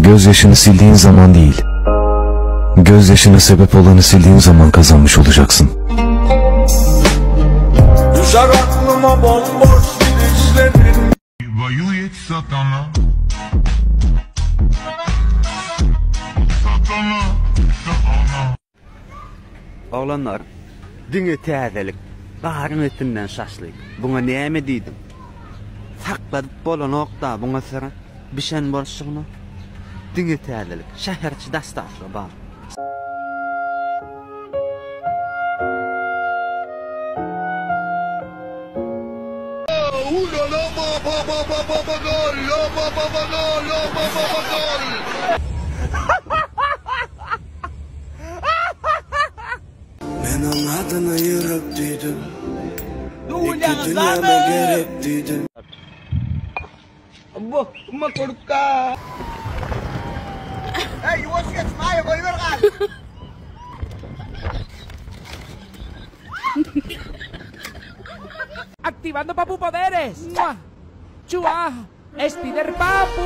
Gözyaşını sildiğin zaman değil, gözyaşına sebep olanı sildiğin zaman kazanmış olacaksın. Düşer aklıma bomboş gidişlerin. Воюет сатана. Oğlanlar, dünya təzəlik, baharın etindən şaşlayıb. Buna neyme deydim? Sakladıp bolan oqda buna sıra bişen borçluğunu. Dünya təzəlik, şəhərçi dastaflı bağ. Ben onun adını yürüp duydum. İki dünyama gerek duydum. Abu, uma korka. Hey, yavaş geç, maya koyuver kal. Activando Papu poderes. Chua, Spider Papu.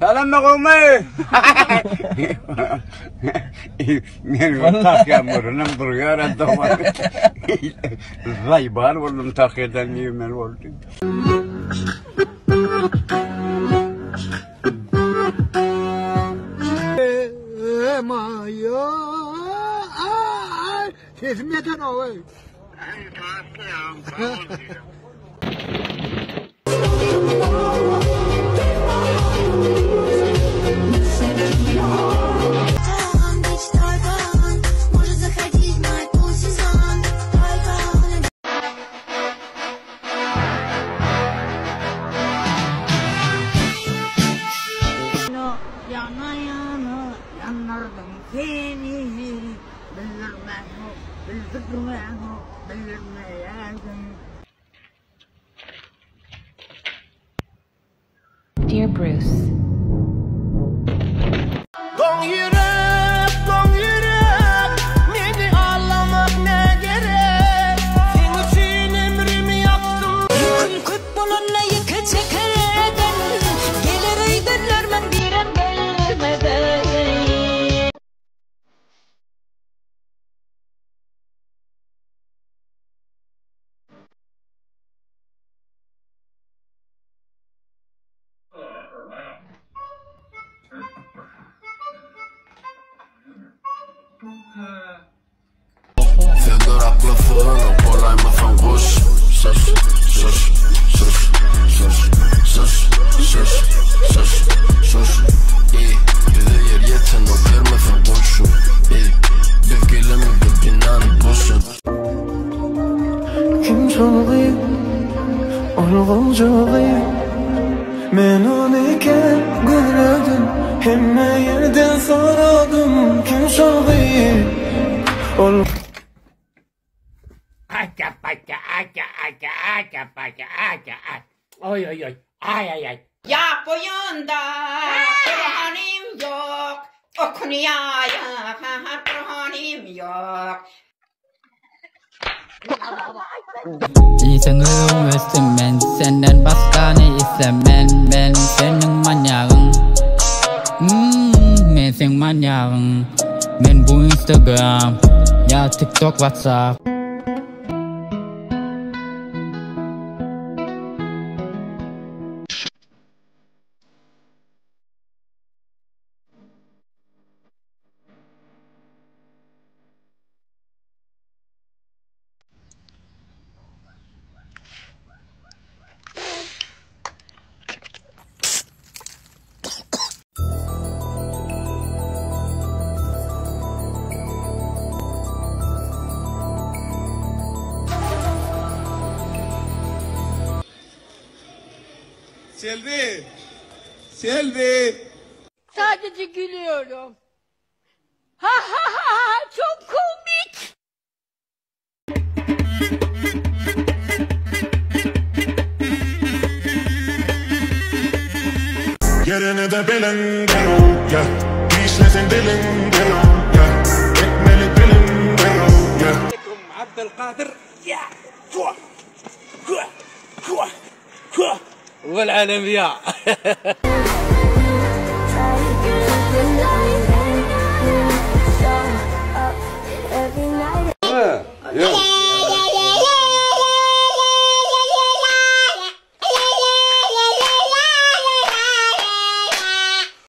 Salam Magome. Benim takıyamıyorum, duruyor adamı. Zaybar oldum takıdan yemen oldum. Maya, sesim yeter o. Yanardım seni, bilirmem o, bildirmem o, bilirmeyerdim. Dear Bruce. Don yürek, beni ağlamak ne gerek? Senin için ömrümü yaktım. Yüküm köp bulunla yıkı çekerden, gelir öydürler ben bir an gelmeden. Fedor aklı fırını, kolay mı fan kuş? Sus, sus, sus, sus, sus, sus, sus, sus. Bize yer yeten o kırmı fan kuşu. Bir gelemi bir binanı boşun. Kim çalıyım, olgun çalıyım. Men onu iken gördüm, hemme yerden saradım. Kim çalıyım, olgun. Aca paca, Oy oy oy. Ay ay ay. Ya boyunda Kur'an'ım yok, okunuyaya Kur'an'ım yok. İnsan övmüşsün ben senden başka ne istemem. Ben senin manyağın, ben senin manyağın. Ben bu Instagram, ya TikTok, WhatsApp. Selvi! Selvi! Sadece gülüyorum. Ha ha ha, çok komik. Yerine de bilin gel ya. İşlesin dilin gel ya. Ekmeli dilin gel ya. Abdülkadir. Ya. والعالمية. Yeah.